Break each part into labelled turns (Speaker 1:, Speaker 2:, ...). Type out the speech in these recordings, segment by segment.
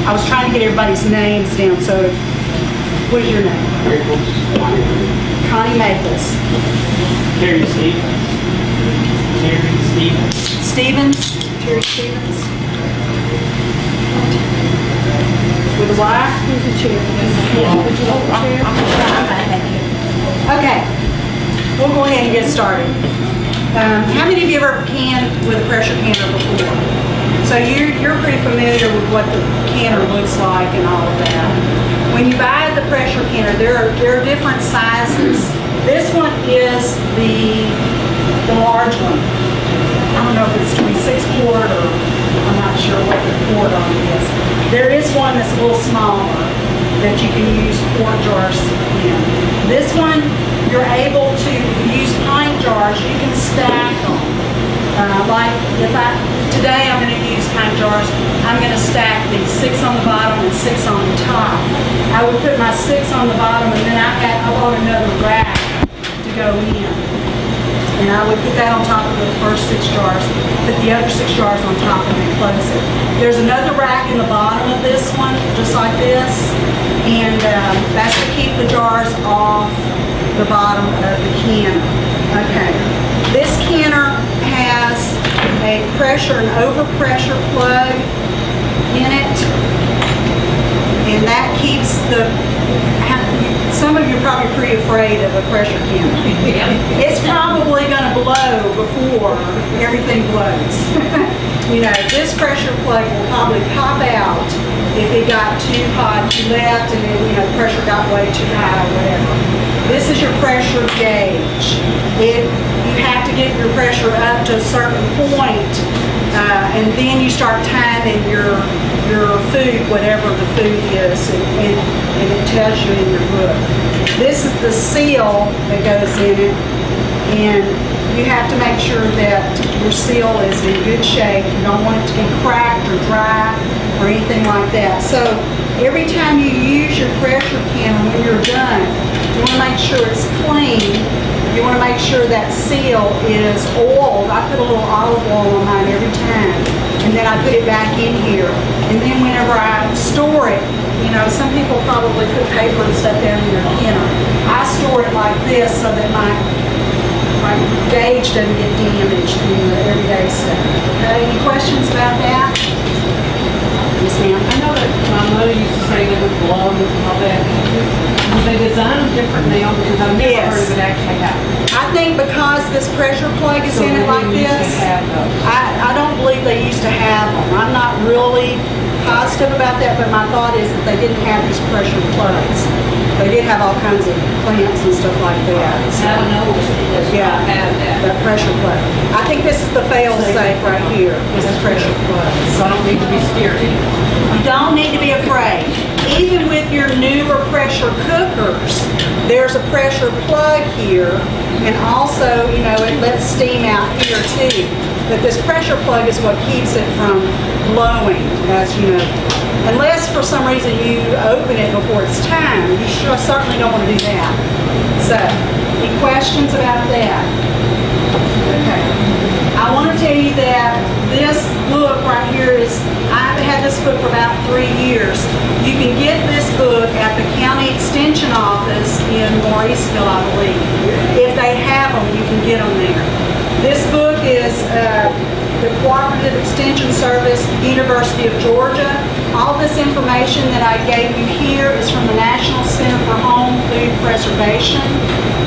Speaker 1: I was trying to get everybody's names down, so what is your name? Connie Maples.
Speaker 2: Terry Stevens. Terry Stevens.
Speaker 1: Stevens? Terry Stevens? With a Y? Who's the chair? Would you hold the chair? Okay. We'll go ahead and get started. How many of you have ever canned with a pressure canner before? So you're pretty familiar with what the canner looks like and all of that. When you buy the pressure canner, there are different sizes. This one is the large one. I don't know if it's 26 quart or I'm not sure what the quart on it is. There is one that's a little smaller that you can use quart jars in. This one, you're able to use pint jars. You can stack them. Like today I'm going to use pint jars. I'm going to stack these 6 on the bottom and 6 on the top. I would put my 6 on the bottom and then I bought another rack to go in. And I would put that on top of the first 6 jars, put the other 6 jars on top and then close it. There's another rack in the bottom of this one, just like this. And that's to keep the jars off the bottom of the canner. Okay. This canner has a an overpressure plug in it, and that keeps some of you are probably pretty afraid of a pressure canner. It's probably going to blow before everything blows. You know, this pressure plug will probably pop out if it got too hot, you left, and then, you know, pressure got way too high or whatever. This is your pressure gauge. You have to get your pressure up to a certain point, and then you start timing your food, whatever the food is, and it tells you in your book. This is the seal that goes in it, and you have to make sure that your seal is in good shape. You don't want it to be cracked or dry or anything like that. So every time you use your pressure canner, when you're done, you want to make sure it's clean. You want to make sure that seal is oiled. I put a little olive oil on mine every time, and then I put it back in here. And then whenever I store it, you know, some people probably put paper and stuff down in their canner. I store it like this so that my gauge doesn't get damaged in the everyday stuff. Okay, any questions about that? Yes, ma'am.
Speaker 3: I know that my mother used to say they would blow and all that. They design them different now because I've never heard of it actually happening.
Speaker 1: I think because this pressure plug is in it like this, I don't believe they used to have them. I'm not really positive about that, but my thought is that they didn't have these pressure plugs. They did have all kinds of clamps and stuff like that. So,
Speaker 3: I don't know if
Speaker 1: yeah, that pressure plug. I think this is the fail-safe right here, is the pressure plug.
Speaker 3: So I don't need to be scared anymore.
Speaker 1: You don't need to be afraid. Even with your newer pressure cookers, there's a pressure plug here, and also, you know, it lets steam out here too. But this pressure plug is what keeps it from blowing, as you know. Unless for some reason you open it before it's time, you certainly don't want to do that. So, any questions about that? Okay. I want to tell you that this book right here is, I've had this book for about 3 years. You can get this book at the county extension office in Mauriceville, I believe. If they have them, you can get them there. This book is the Cooperative Extension Service, University of Georgia. All this information that I gave you here is from the National Center for Home Food Preservation.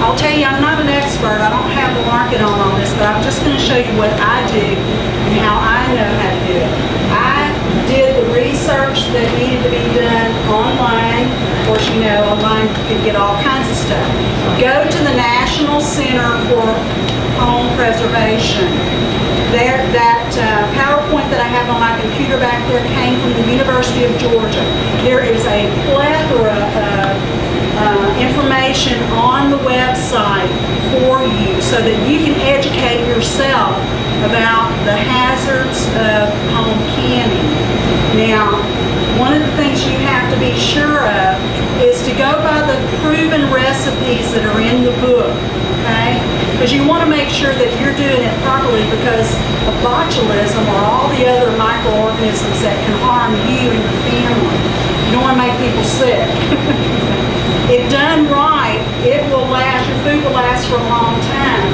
Speaker 1: I'll tell you, I'm not an expert. I don't have the market on this, but I'm just going to show you what I do and how I know how to do it. I did the research that needed to be done online. Of course, you know, online you can get all kinds of stuff. Go to the National Center for Home Preservation. That PowerPoint that I have on my computer back there came from the University of Georgia. There is a plethora of information on the website for you so that you can educate yourself about the hazards of home canning. Now, one of the things you have to be sure of is to go by the proven recipes that are in the book, okay? Because you want to make sure that you're doing it properly, because of botulism or all the other microorganisms that can harm you and your handling. You don't want to make people sick. If done right, it will last, your food will last for a long time.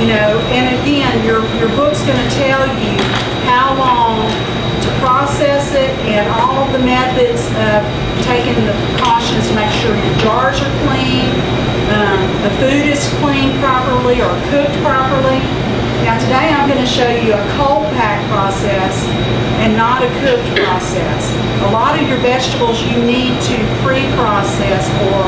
Speaker 1: You know, and again, your book's going to tell you how long to process it and all of the methods of taking the precautions to make sure your jars are clean, the food is cleaned properly or cooked properly. Now today I'm going to show you a cold pack process and not a cooked process. A lot of your vegetables you need to pre-process, or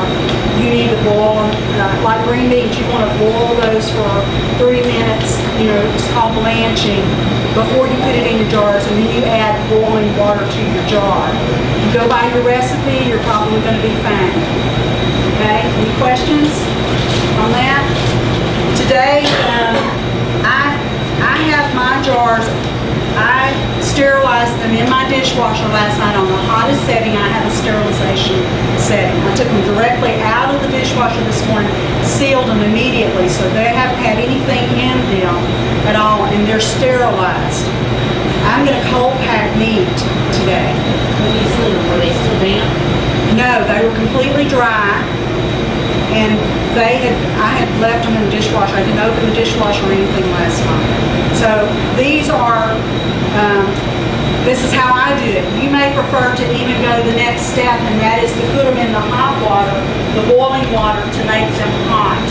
Speaker 1: you need to boil them. Like green beans, you want to boil those for 3 minutes, you know, it's called blanching, before you put it in your jars, and then you add boiling water to your jar. You go by your recipe, you're probably going to be fine. Okay, any questions on that? Today, I have my jars, I sterilized them in my dishwasher last night on the hottest setting. I have a sterilization setting. I took them directly out of the dishwasher this morning, sealed them immediately, so they haven't had anything in them at all, and they're sterilized. I'm going to cold pack meat today.
Speaker 3: When you sealed them, were they still damp?
Speaker 1: No, they were completely dry, and I had left them in the dishwasher. I didn't open the dishwasher or anything last night. So these are, this is how I do it. You may prefer to even go the next step, and that is to put them in the hot water, the boiling water, to make them hot.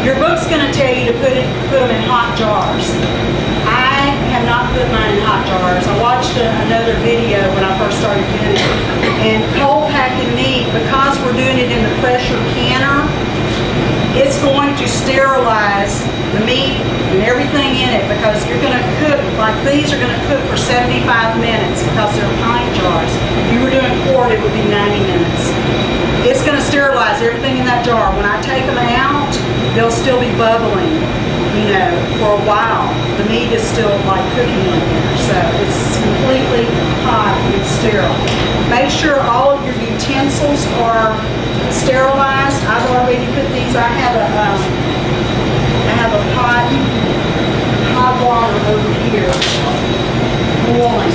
Speaker 1: Your book's going to tell you to put them in hot jars. I have not put mine in hot jars. I watched another video when I first started doing it. And cold packing meat, because we're doing it in the pressure canner, it's going to sterilize the meat and everything in it, because you're going to cook, like these are going to cook for 75 minutes because they're pint jars. If you were doing quart, it would be 90 minutes. It's going to sterilize everything in that jar. When I take them out, they'll still be bubbling, you know, for a while. The meat is still like cooking in there, so it's completely hot and sterile. Make sure all of your utensils are sterilized. I've already put these. I have a pot, hot water over here, boiling.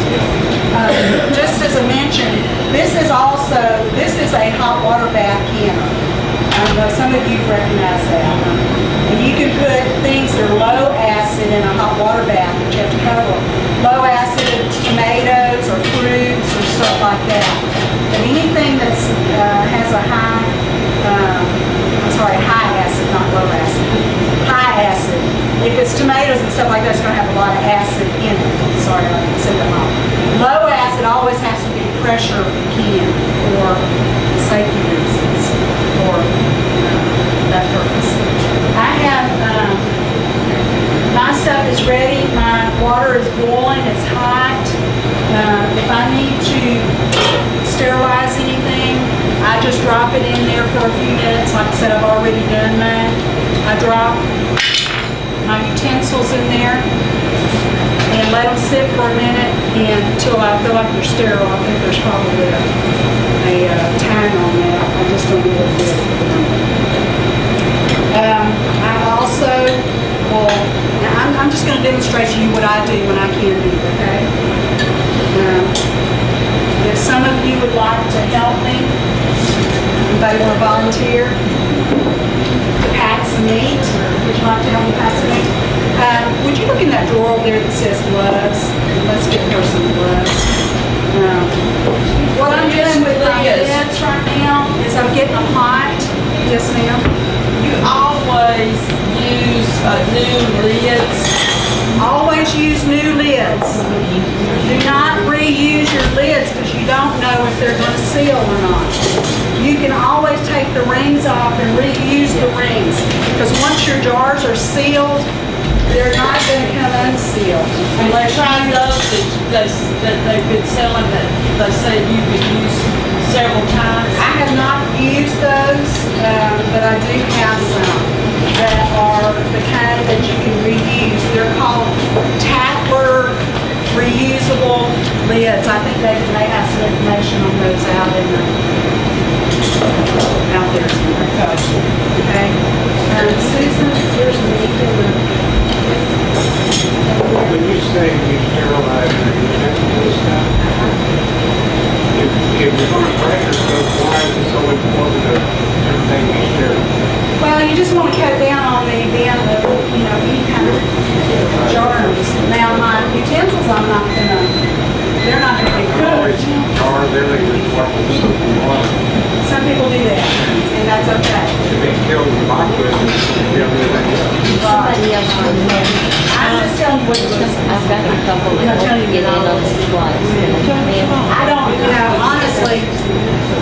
Speaker 1: Just as I mentioned, this is a hot water bath canner. I know some of you recognize that. And you can put things that are low acid in a hot water bath, but you have to cover them. Low acid tomatoes or fruits or stuff like that. But anything that has a high acid, not low acid, high acid. If it's tomatoes and stuff like that, it's going to have a lot of acid in it. Sorry, I said that wrong. Low acid always has to be pressure can for safety reasons, for that purpose. I have, my stuff is ready. My water is boiling. It's hot. If I need to sterilize anything, I just drop it in there for a few minutes. Like I said, I've already done that. I drop my utensils in there and let them sit for a minute until I feel like they're sterile. I think there's probably a time on that. I just don't know what it is. I also will, now I'm just going to demonstrate to you what I do when I can do it, okay? If some of you would like to help me, anybody want to volunteer to pack some meat? Would you like to help me pack some meat? Would you look in that drawer over there that says gloves? Let's get her some gloves. What I'm doing with my lids right now is I'm getting them hot. Yes, ma'am?
Speaker 4: You always use new lids.
Speaker 1: Always use new lids. Do not reuse your lids because you don't know if they're going to seal or not. You can always take the rings off and reuse the rings, because once your jars are sealed, they're not going to come unsealed.
Speaker 4: And they tried those that they've been selling that they said you could use several times.
Speaker 1: I have not used those, but I do have some that are the kind that you can reuse. They're called Tackler reusable lids. I think they may have some information on those out there somewhere. Okay. Susan, here's meat in the.
Speaker 5: When you say you sterilize your utensils and stuff, if
Speaker 1: because I'm not gonna, they're not gonna be
Speaker 5: Always
Speaker 1: cooked.
Speaker 5: jar, they leave it what was soap and water.
Speaker 1: Some people do that, and that's okay.
Speaker 5: If it kills the microwave, it'll be everything else.
Speaker 6: Somebody else would know.
Speaker 1: I'm just telling you what it is.
Speaker 6: I've got a couple that want to get in on this flight.
Speaker 1: I don't, honestly,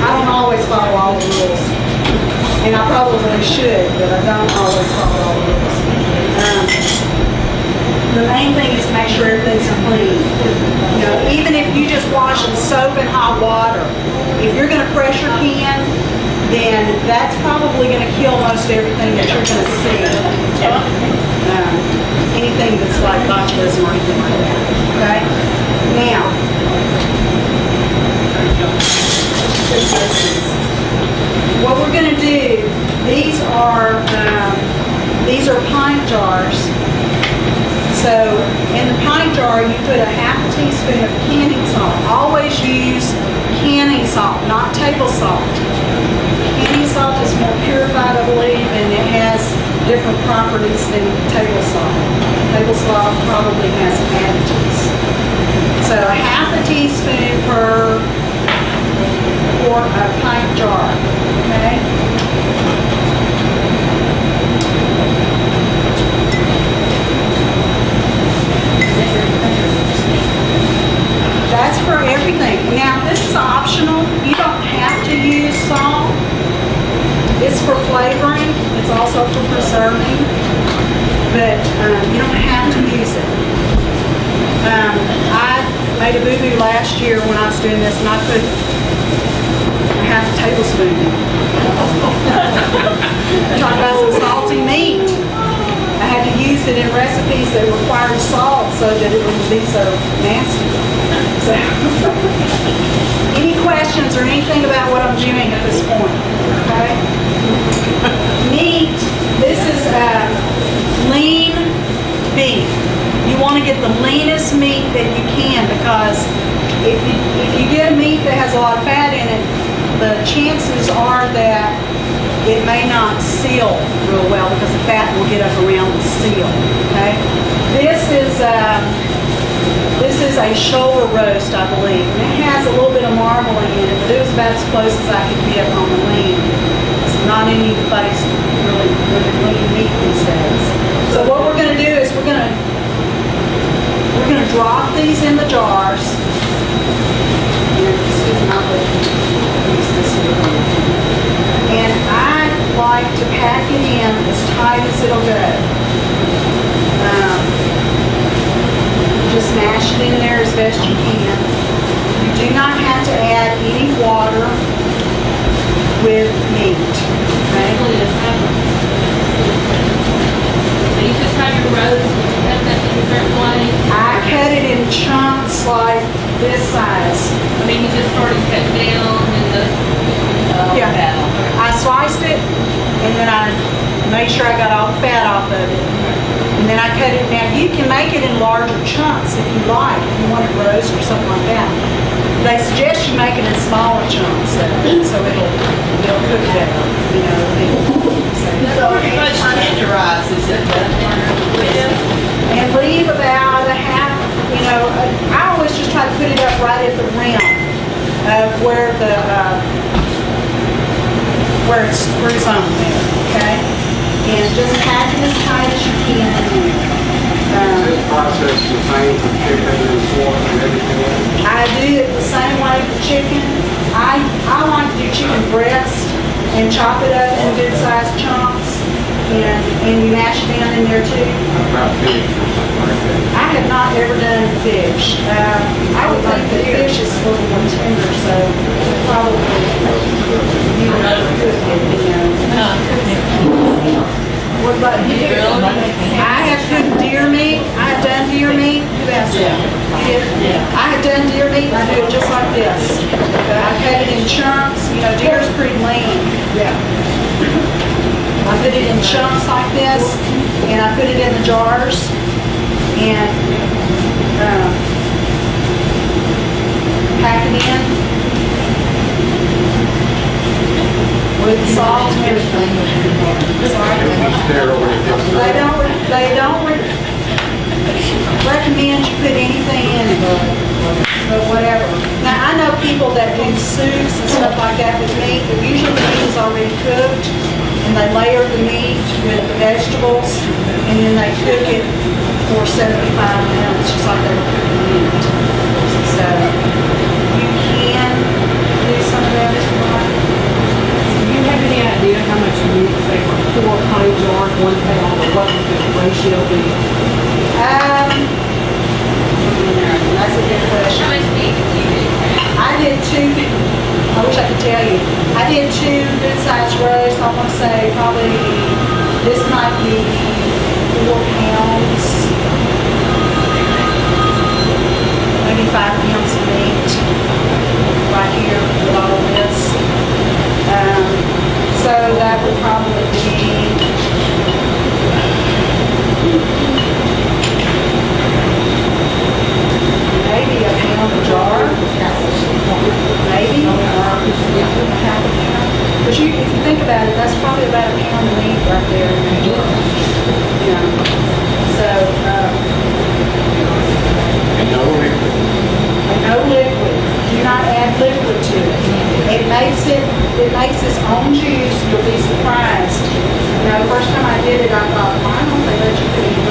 Speaker 1: I don't always follow all the rules. And I probably should, but I don't always follow all the rules. The main thing is to make sure everything's clean. You know, even if you just wash in soap and hot water, if you're gonna pressure can, then that's probably gonna kill most everything that you're gonna see. Anything that's like botulism or anything like that, okay? Now, what we're gonna do, these are pint jars. So in the pint jar, you put a half a teaspoon of canning salt. Always use canning salt, not table salt. Canning salt is more purified, I believe, and it has different properties than table salt. Table salt probably has additives. So a half a teaspoon per pint jar, okay? That's for everything. Now, this is optional. You don't have to use salt. It's for flavoring. It's also for preserving. But you don't have to use it. I made a boo-boo last year when I was doing this, and I put a half a tablespoon in. Talking about some salty meat. I had to use it in recipes that required salt so that it wouldn't be so nasty. So, any questions or anything about what I'm doing at this point? Okay. Meat. This is lean beef. You want to get the leanest meat that you can, because if you get a meat that has a lot of fat in it, the chances are that it may not seal real well because the fat will get up around the seal. Okay. This is a shoulder roast, I believe. And it has a little bit of marbling in it, but it was about as close as I could get on the lean. It's not anybody's really lean meat these days. So what we're going to do is we're going to drop these in the jars. And I like to pack it in as tight as it'll go. Just mash it in there as best you can. You do not have to add any water with meat. Okay?
Speaker 4: So you just have your roast, you cut that in a certain way.
Speaker 1: I cut it in chunks like this size.
Speaker 4: I mean, you just sort of cut down in the,
Speaker 1: Yeah.
Speaker 4: fat.
Speaker 1: I sliced it, and then I made sure I got all the fat off of it. And then I cut it. Now, you can make it in larger chunks if you like, if you want it roast or something like that. They suggest you make it in smaller chunks, so it'll cook better, you know.
Speaker 4: So pretty much tenderizes it,
Speaker 1: And leave about a half, you know, I always just try to put it up right at the rim of where it screws on there, okay? And just pack it as tight as you can in there.
Speaker 5: This process is the same for chicken and pork and everything else.
Speaker 1: I do it the same way for chicken. I like to do chicken breast and chop it up in good-sized chunks, and you mash it down in there too.
Speaker 5: About fish or something like that.
Speaker 1: I have not ever done fish. I would think that fish is a little more tender, so probably you would overcook it, you know. What about you? I have cooked deer meat. I have done deer meat. Who asked that? You did? I have done deer meat, and I do it just like this. I cut it in chunks. You know, deer's pretty lean. Yeah. I put it in chunks like this, and I put it in the jars, and pack it in with salt and everything. Sorry.
Speaker 5: And you stare over it.
Speaker 1: They don't recommend you put anything in but whatever. Now, I know people that do soups and stuff like that with meat, but usually the meat is already cooked, and they layer the meat with the vegetables, and then they cook it for 75 minutes, just like they were cooking meat. So, you can do some of that if you like.
Speaker 3: Do you have any idea how much meat, say, for 4 pint jars, 1 pound, or what would the ratio be?
Speaker 1: That's a good question.
Speaker 4: How much meat do you do?
Speaker 1: I did 2, I wish I could tell you. I did 2 good-sized roasts. I want to say probably, this might be 4 pounds, maybe 5 pounds of meat right here with all of this. So that would probably be maybe a pound a jar, maybe, or half a pound. But if you think about it, that's probably about a pound of meat right there in that jar. Yeah. So,
Speaker 5: And no liquid.
Speaker 1: and no liquid. Do not add liquid to it. It makes its own juice. You'll be surprised. You know, the first time I did it, I thought, why don't they let you put any